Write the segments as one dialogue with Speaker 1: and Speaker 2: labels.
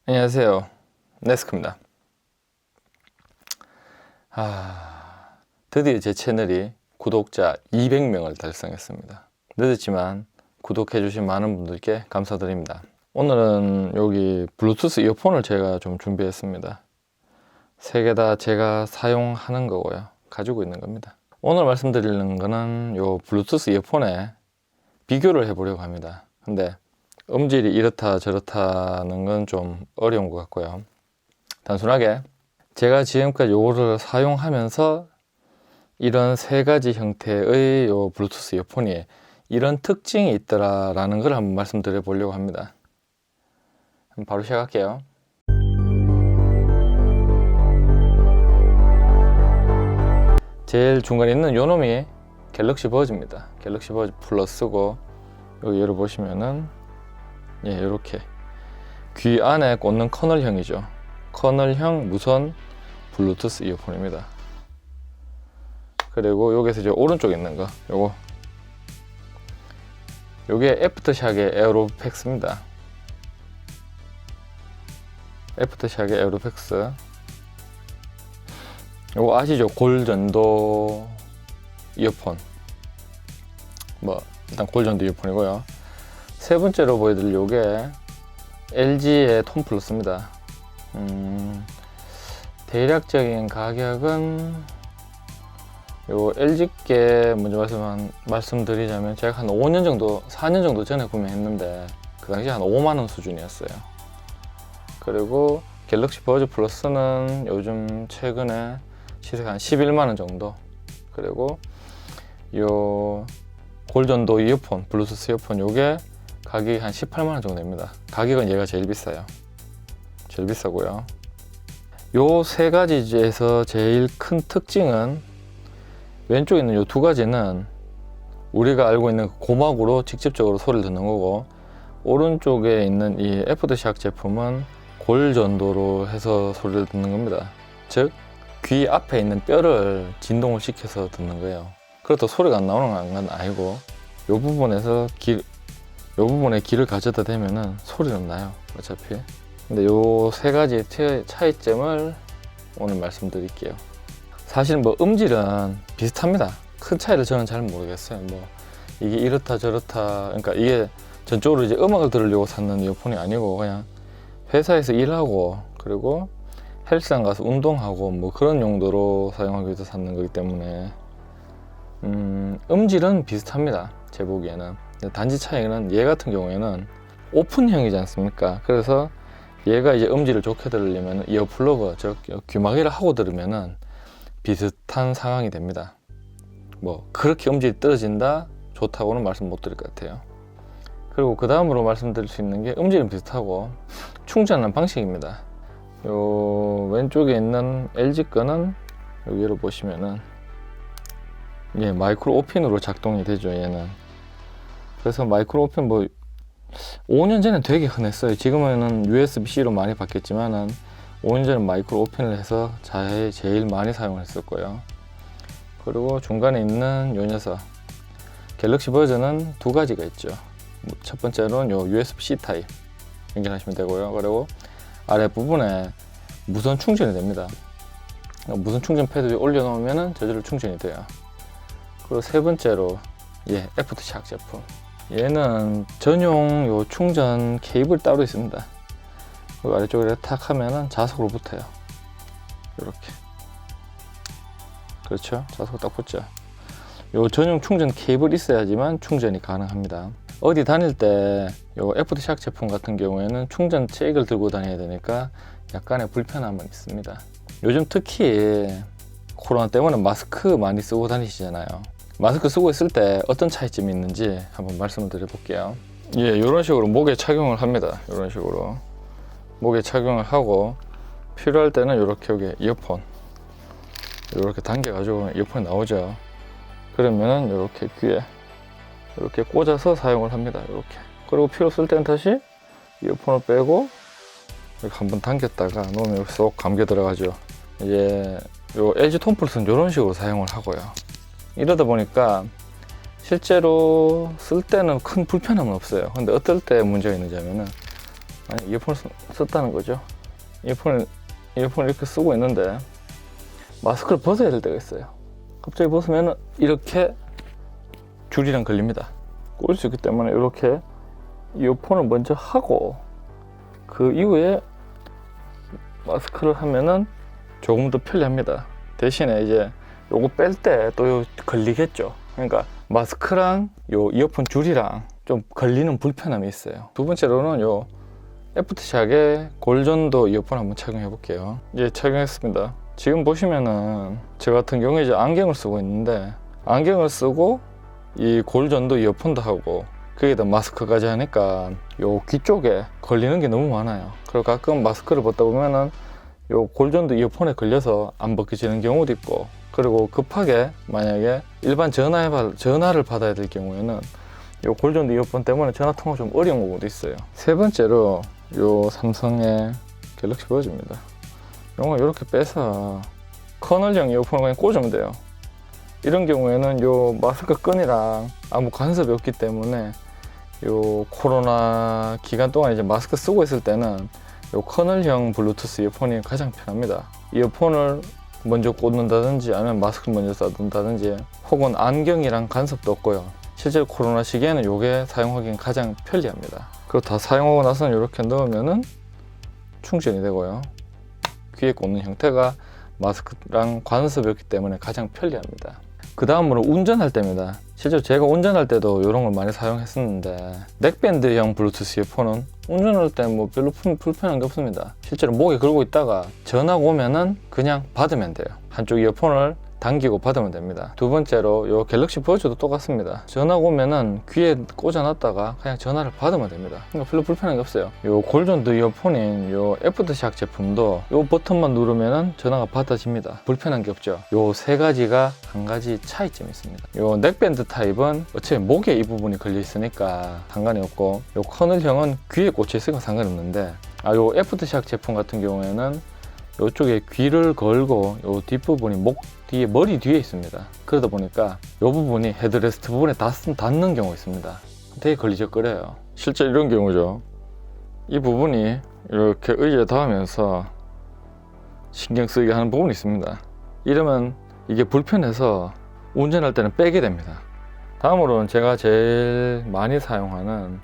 Speaker 1: 안녕하세요, 네스크입니다. 드디어 제 채널이 구독자 200명을 달성했습니다. 늦었지만 구독해주신 많은 분들께 감사드립니다. 오늘은 여기 블루투스 이어폰을 제가 좀 준비했습니다. 세 개 다 제가 사용하는 거고요, 가지고 있는 겁니다. 오늘 말씀드리는 거는 요 블루투스 이어폰에 비교를 해보려고 합니다. 근데 음질이 이렇다 저렇다는 건 좀 어려운 것 같고요. 단순하게 제가 지금까지 요거를 사용하면서 이런 세 가지 형태의 요 블루투스 이어폰이 이런 특징이 있더라라는 걸 한번 말씀드려 보려고 합니다. 그럼 바로 시작할게요. 제일 중간에 있는 요 놈이 갤럭시 버즈입니다. 갤럭시 버즈 플러스고, 여기 열어보시면은 이렇게 귀 안에 꽂는 커널형이죠. 커널형 무선 블루투스 이어폰입니다. 그리고 여기서 이제 오른쪽에 있는 거, 요게 애프터샥의 에어로팩스입니다. 애프터샥의 에어로팩스. 요거 아시죠? 골전도 이어폰. 일단 골전도 이어폰이고요. 세 번째로 보여드릴 요게 LG의 톤 플러스입니다. 대략적인 가격은 요 LG께 먼저 말씀드리자면, 제가 한 5년 정도, 4년 정도 전에 구매했는데 그 당시 한 5만원 수준이었어요. 그리고 갤럭시 버즈 플러스는 요즘 최근에 시세가 한 11만원 정도. 그리고 요 골전도 이어폰, 블루투스 이어폰, 요게 가격이 한 18만원 정도 됩니다. 가격은 얘가 제일 비싸요. 제일 비싸고요. 요 세 가지에서 제일 큰 특징은, 왼쪽에 있는 요 두 가지는 우리가 알고 있는 고막으로 직접적으로 소리를 듣는 거고, 오른쪽에 있는 이 애프터샥 제품은 골전도로 해서 소리를 듣는 겁니다. 즉, 귀 앞에 있는 뼈를 진동을 시켜서 듣는 거예요. 그렇다고 소리가 안 나오는 건 아니고, 요 부분에 귀를 가져다 대면은 소리는 나요, 어차피. 근데 요 세 가지 차이점을 오늘 말씀드릴게요. 사실 음질은 비슷합니다. 큰 차이를 저는 잘 모르겠어요. 이게 이렇다 저렇다, 그러니까 이게 전적으로 이제 음악을 들으려고 샀는 이어폰이 아니고, 그냥 회사에서 일하고, 그리고 헬스장 가서 운동하고 그런 용도로 사용하기 위해서 샀는 거기 때문에 음질은 비슷합니다, 제 보기에는. 단지 차이는, 얘 같은 경우에는 오픈형이지 않습니까? 그래서 얘가 이제 음질을 좋게 들으려면 이어플러그, 즉 귀마개를 하고 들으면은 비슷한 상황이 됩니다. 그렇게 음질이 떨어진다, 좋다고는 말씀 못 드릴 것 같아요. 그리고 그 다음으로 말씀드릴 수 있는 게, 음질은 비슷하고 충전하는 방식입니다. 요 왼쪽에 있는 LG 거는 여기로 보시면은 마이크로 오핀으로 작동이 되죠, 얘는. 그래서 마이크로 오핀 5년 전엔 되게 흔했어요. 지금은 USB-C로 많이 바뀌었지만은 5년 전에 마이크로 오핀을 해서 제일 많이 사용을 했을 거예요. 그리고 중간에 있는 요 녀석, 갤럭시 버전은 두 가지가 있죠. 첫 번째로는 요 USB-C 타입 연결하시면 되고요. 그리고 아랫부분에 무선 충전이 됩니다. 무선 충전 패드 올려놓으면 저절로 충전이 돼요. 그리고 세 번째로 애프터샥 제품. 얘는 전용 요 충전 케이블 따로 있습니다. 그리고 아래쪽에 탁 하면은 자석으로 붙어요. 이렇게. 그렇죠? 자석으로 딱 붙죠. 요 전용 충전 케이블이 있어야지만 충전이 가능합니다. 어디 다닐 때 요 애프터샥 제품 같은 경우에는 충전 잭을 들고 다녀야 되니까 약간의 불편함은 있습니다. 요즘 특히 코로나 때문에 마스크 많이 쓰고 다니시잖아요. 마스크 쓰고 있을 때 어떤 차이점이 있는지 한번 말씀을 드려볼게요. 이런 식으로 목에 착용을 합니다. 이런 식으로 목에 착용을 하고, 필요할 때는 이렇게 여기 이어폰 이렇게 당겨가지고 이어폰이 나오죠. 그러면은 이렇게 귀에 이렇게 꽂아서 사용을 합니다. 이렇게. 그리고 필요 없을 때는 다시 이어폰을 빼고 이렇게 한번 당겼다가 놓으면 여기 쏙 감겨 들어가죠. 요 LG 톤 플러스는 이런 식으로 사용을 하고요. 이러다 보니까 실제로 쓸 때는 큰 불편함은 없어요. 근데 어떨 때 문제가 있는지 하면은 아니, 이어폰을 썼다는 거죠. 이어폰을 이렇게 쓰고 있는데 마스크를 벗어야 될 때가 있어요. 갑자기 벗으면 이렇게 줄이랑 걸립니다. 꼬일 수 있기 때문에 이렇게 이어폰을 먼저 하고 그 이후에 마스크를 하면은 조금 더 편리합니다. 대신에 이제 요거 뺄 때 또 걸리겠죠. 그러니까 마스크랑 요 이어폰 줄이랑 좀 걸리는 불편함이 있어요. 두 번째로는 요 애프터샥의 골전도 이어폰 한번 착용해 볼게요. 예, 착용했습니다. 지금 보시면은 저 같은 경우에 이제 안경을 쓰고 있는데 안경을 쓰고 이 골전도 이어폰도 하고 거기다 마스크까지 하니까 요 귀 쪽에 걸리는 게 너무 많아요. 그리고 가끔 마스크를 벗다 보면은 요 골전도 이어폰에 걸려서 안 벗겨지는 경우도 있고, 그리고 급하게 만약에 일반 전화를 받아야 될 경우에는 요 골전도 이어폰 때문에 전화 통화 좀 어려운 경우도 있어요. 세 번째로 요 삼성의 갤럭시 버즈입니다. 요거 이렇게 빼서 커널형 이어폰을 그냥 꽂으면 돼요. 이런 경우에는 요 마스크 끈이랑 아무 간섭이 없기 때문에 요 코로나 기간 동안 이제 마스크 쓰고 있을 때는 요 커널형 블루투스 이어폰이 가장 편합니다. 이어폰을 먼저 꽂는다든지 아니면 마스크 먼저 써둔다든지 혹은 안경이랑 간섭도 없고요. 실제로 코로나 시기에는 요게 사용하기엔 가장 편리합니다. 그리고 다 사용하고 나서는 이렇게 넣으면은 충전이 되고요. 귀에 꽂는 형태가 마스크랑 간섭이 없기 때문에 가장 편리합니다. 그 다음으로 운전할 때입니다. 실제로 제가 운전할 때도 이런 걸 많이 사용했었는데 넥밴드형 블루투스 이어폰은 운전할 때 뭐 별로 불편한 게 없습니다. 실제로 목에 걸고 있다가 전화가 오면은 그냥 받으면 돼요. 한쪽 이어폰을 당기고 받으면 됩니다. 두 번째로 요 갤럭시 버즈도 똑같습니다. 전화가 오면은 귀에 꽂아놨다가 그냥 전화를 받으면 됩니다. 그러니까 별로 불편한 게 없어요. 요 골전도 이어폰인 요 애프터샥 제품도 요 버튼만 누르면은 전화가 받아집니다. 불편한 게 없죠. 요 세 가지가 한 가지 차이점이 있습니다. 요 넥밴드 타입은 어차피 목에 이 부분이 걸려 있으니까 상관이 없고, 요 커널형은 귀에 꽂혀 있으니까 상관이 없는데, 요 애프터샥 제품 같은 경우에는 이쪽에 귀를 걸고 요 뒷부분이 목 뒤에 머리 뒤에 있습니다. 그러다 보니까 이 부분이 헤드레스트 부분에 닿는 경우가 있습니다. 되게 걸리적거려요. 실제 이런 경우죠. 이 부분이 이렇게 의자에 닿으면서 신경 쓰이게 하는 부분이 있습니다. 이러면 이게 불편해서 운전할 때는 빼게 됩니다. 다음으로는 제가 제일 많이 사용하는,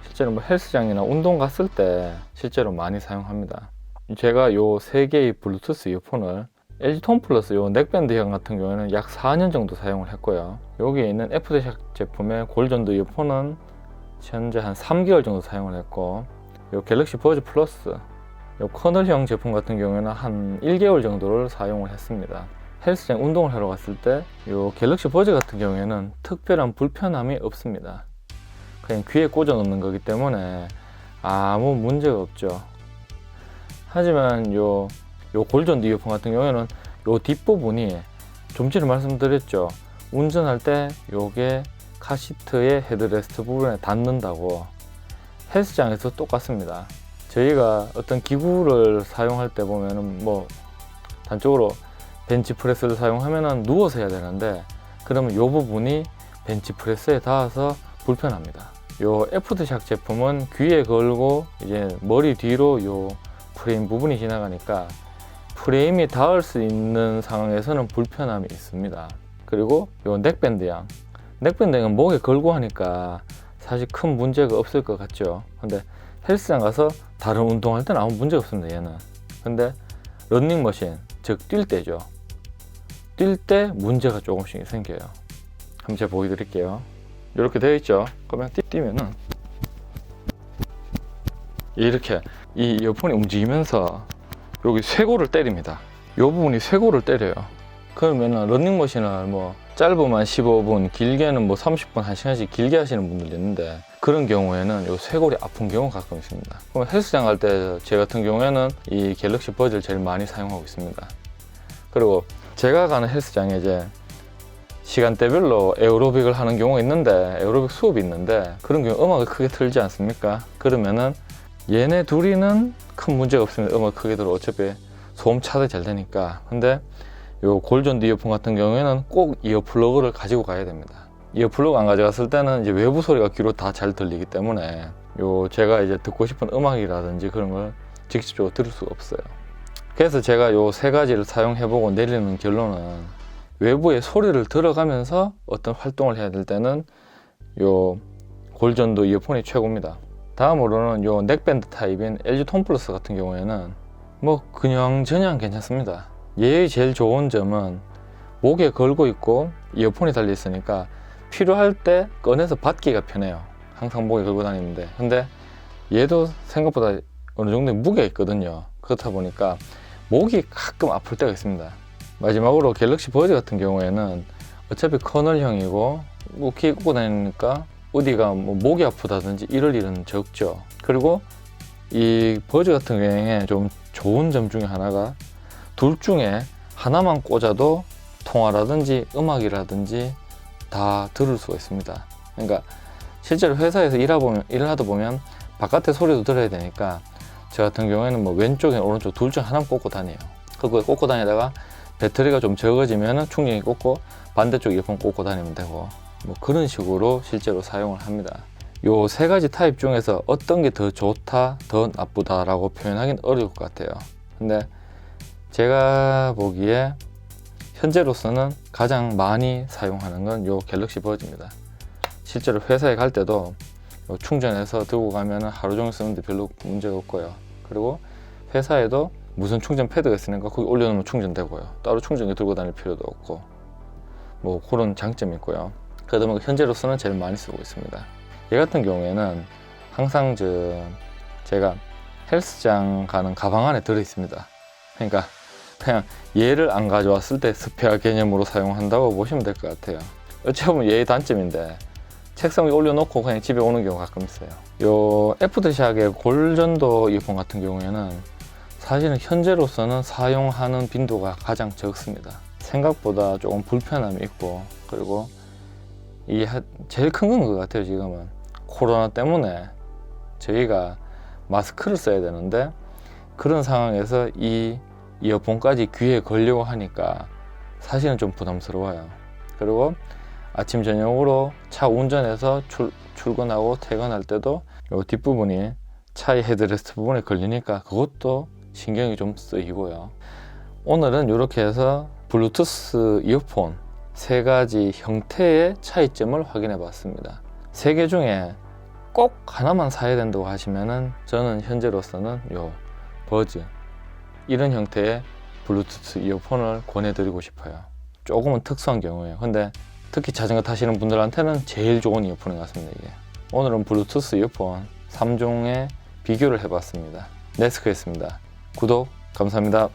Speaker 1: 실제로 뭐 헬스장이나 운동 갔을 때 실제로 많이 사용합니다. 제가 요 세 개의 블루투스 이어폰을 LG 톤 플러스 요 넥밴드형 같은 경우에는 약 4년 정도 사용을 했고요. 여기에 있는 애프터샥 제품의 골전도 이어폰은 현재 한 3개월 정도 사용을 했고, 요 갤럭시 버즈 플러스 요 커널형 제품 같은 경우에는 한 1개월 정도를 사용을 했습니다. 헬스장 운동을 하러 갔을 때 요 갤럭시 버즈 같은 경우에는 특별한 불편함이 없습니다. 그냥 귀에 꽂아 놓는 거기 때문에 아무 문제가 없죠. 하지만 요 골전도 이어폰 같은 경우에는 요 뒷부분이 좀 전에 말씀드렸죠. 운전할 때 요게 카시트의 헤드레스트 부분에 닿는다고. 헬스장에서 똑같습니다. 저희가 어떤 기구를 사용할 때 보면은 뭐 단적으로 벤치프레스를 사용하면은 누워서 해야 되는데, 그러면 요 부분이 벤치프레스에 닿아서 불편합니다. 요 애프터샥 제품은 귀에 걸고 이제 머리 뒤로 요 프레임 부분이 지나가니까 프레임이 닿을 수 있는 상황에서는 불편함이 있습니다. 그리고 요 넥밴드는 목에 걸고 하니까 사실 큰 문제가 없을 것 같죠. 근데 헬스장 가서 다른 운동할 때는 아무 문제가 없습니다, 얘는. 근데 러닝머신, 즉 뛸 때죠. 뛸 때 문제가 조금씩 생겨요. 한번 제가 보여드릴게요. 이렇게 되어 있죠. 그러면 뛰면은 이렇게 이 이어폰이 움직이면서 여기 쇄골을 때립니다. 이 부분이 쇄골을 때려요. 그러면은 러닝머신을 뭐 짧으면 15분, 길게는 뭐 30분, 1시간씩 길게 하시는 분들도 있는데, 그런 경우에는 이 쇄골이 아픈 경우가 가끔 있습니다. 그럼 헬스장 갈 때 제 같은 경우에는 이 갤럭시 버즈를 제일 많이 사용하고 있습니다. 그리고 제가 가는 헬스장에 이제 시간대별로 에어로빅을 하는 경우가 있는데, 에어로빅 수업이 있는데 그런 경우 음악을 크게 틀지 않습니까? 그러면은 얘네 둘이는 큰 문제가 없습니다. 음악 크게 들어 어차피 소음 차단이 잘 되니까. 근데 요 골전도 이어폰 같은 경우에는 꼭 이어 플러그를 가지고 가야 됩니다. 이어플러그 안 가져갔을 때는 이제 외부 소리가 귀로 다 잘 들리기 때문에 제가 이제 듣고 싶은 음악이라든지 그런 걸 직접적으로 들을 수가 없어요. 그래서 제가 요 세 가지를 사용해보고 내리는 결론은 외부의 소리를 들어가면서 어떤 활동을 해야 될 때는 요 골전도 이어폰이 최고입니다. 다음으로는 요 넥밴드 타입인 LG 톤 플러스 같은 경우에는 뭐 그냥저냥 괜찮습니다. 얘의 제일 좋은 점은 목에 걸고 있고 이어폰이 달려 있으니까 필요할 때 꺼내서 받기가 편해요. 항상 목에 걸고 다니는데, 근데 얘도 생각보다 어느 정도 무게가 있거든요. 그렇다 보니까 목이 가끔 아플 때가 있습니다. 마지막으로 갤럭시 버즈 같은 경우에는 어차피 커널형이고 뭐 귀에 꽂고 다니니까 어디가 뭐 목이 아프다든지 이럴 일은 적죠. 그리고 이 버즈 같은 경우에 좀 좋은 점 중에 하나가 둘 중에 하나만 꽂아도 통화라든지 음악이라든지 다 들을 수가 있습니다. 그러니까 실제로 회사에서 일을 하다 보면 바깥의 소리도 들어야 되니까 저 같은 경우에는 뭐 왼쪽이나 오른쪽 둘 중 하나만 꽂고 다녀요. 그거 꽂고 다니다가 배터리가 좀 적어지면 충전기 꽂고 반대쪽 이어폰 꽂고 다니면 되고, 뭐 그런 식으로 실제로 사용을 합니다. 요 세 가지 타입 중에서 어떤 게 더 좋다, 더 나쁘다라고 표현하기는 어려울 것 같아요. 근데 제가 보기에 현재로서는 가장 많이 사용하는 건 요 갤럭시 버즈입니다. 실제로 회사에 갈 때도 충전해서 들고 가면 하루 종일 쓰는데 별로 문제가 없고요. 그리고 회사에도 무선 충전 패드가 있으니까 거기 올려놓으면 충전되고요. 따로 충전기 들고 다닐 필요도 없고, 뭐 그런 장점이 있고요. 그러다 보니까 현재로서는 제일 많이 쓰고 있습니다. 얘 같은 경우에는 항상 제가 헬스장 가는 가방 안에 들어 있습니다. 그러니까 그냥 얘를 안 가져왔을 때 스페어 개념으로 사용한다고 보시면 될 것 같아요. 어찌 보면 얘의 단점인데 책상 위에 올려놓고 그냥 집에 오는 경우가 가끔 있어요. 요 애프터샥의 골전도 이어폰 같은 경우에는 사실은 현재로서는 사용하는 빈도가 가장 적습니다. 생각보다 조금 불편함이 있고, 그리고 이게 제일 큰 건 것 같아요. 지금은 코로나 때문에 저희가 마스크를 써야 되는데 그런 상황에서 이 이어폰까지 귀에 걸려고 하니까 사실은 좀 부담스러워요. 그리고 아침 저녁으로 차 운전해서 출근하고 퇴근할 때도 이 뒷부분이 차의 헤드레스트 부분에 걸리니까 그것도 신경이 좀 쓰이고요. 오늘은 이렇게 해서 블루투스 이어폰 세 가지 형태의 차이점을 확인해 봤습니다. 세 개 중에 꼭 하나만 사야 된다고 하시면은 저는 현재로서는 요 버즈 이런 형태의 블루투스 이어폰을 권해드리고 싶어요. 조금은 특수한 경우에요. 근데 특히 자전거 타시는 분들한테는 제일 좋은 이어폰인 것 같습니다. 이게. 오늘은 블루투스 이어폰 3종의 비교를 해봤습니다. 네스크였습니다. 구독 감사합니다.